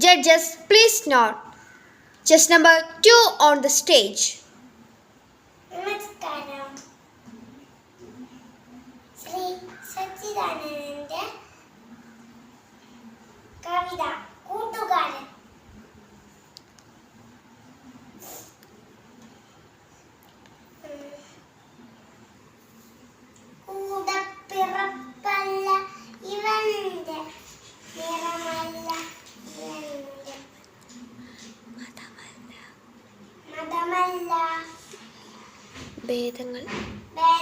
Judges, please note. Chess number 2 on the stage. നമസ്കാരം. ശ്രീ സച്ചിദാനന്ദന്റെ കവിത കൂട്ടുകാരൻ. കൂടപ്പിറപ്പല്ല ഇവന്റെ, നിറമല്ല ഇവന്റെ, മതമല്ല ഭേദങ്ങൾ ഭേദമല്ല